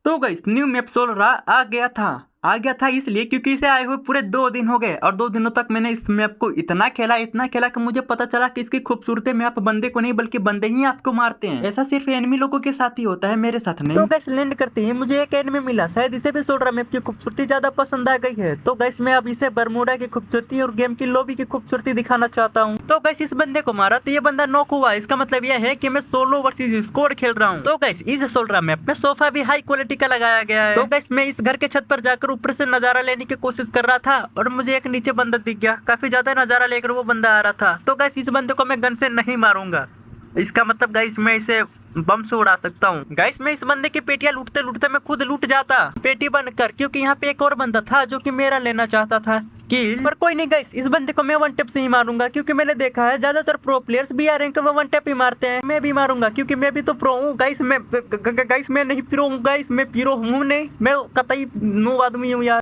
तो guys new map 16 आ गया था इसलिए क्योंकि इसे आए हुए पूरे 2 दिन हो गए और 2 दिनों तक मैंने इस मैप को इतना खेला कि मुझे पता चला कि इसकी खूबसूरती मैप बंदे को नहीं बल्कि बंदे ही आपको मारते हैं। ऐसा सिर्फ एनिमी लोगों के साथ ही होता है, मेरे साथ नहीं। तो गाइस लैंड करते ही मुझे एक एनिमी मिला, शायद इसे भी 16 मैप की खूबसूरती ज्यादा पसंद आ गई है। तो गाइस मैं अब इसे बरमूडा की खूबसूरती और गेम की लॉबी की खूबसूरती दिखाना चाहता हूँ। तो गाइस इस बंदे को मारा तो ये बंदा नॉक हुआ, इसका मतलब यह है कि मैं सोलो वर्सेस स्क्वाड खेल रहा हूँ। तो गाइस इस 16 मैप में सोफा भी हाई क्वालिटी का लगाया गया है। तो गाइस मैं इस घर के छत पर जाकर ऊपर से नजारा लेने की कोशिश कर रहा था और मुझे एक नीचे बंदा दिख गया, काफी ज्यादा नजारा लेकर वो बंदा आ रहा था। तो गाइस इस बंदे को मैं गन से नहीं मारूंगा, इसका मतलब गाइस मैं इसे बम से उड़ा सकता हूँ। गाइस मैं इस बंदे की पेटियां लूटते लूटते मैं खुद लूट जाता पेटी बनकर, क्योंकि यहाँ पे एक और बंदा था जो कि मेरा लेना चाहता था किल। पर कोई नहीं गाइस, इस बंदे को मैं वन टैप से ही मारूंगा क्योंकि मैंने देखा है ज्यादातर प्रो प्लेयर्स भी आ रैंक वो वन टैप ही मारते हैं। मैं भी मारूंगा क्योंकि मैं भी तो प्रो हूँ गाइस। मैं नहीं प्रो हूँ गाइस, मैं प्रो हूँ नहीं, मैं कतई नूब आदमी हूँ यार।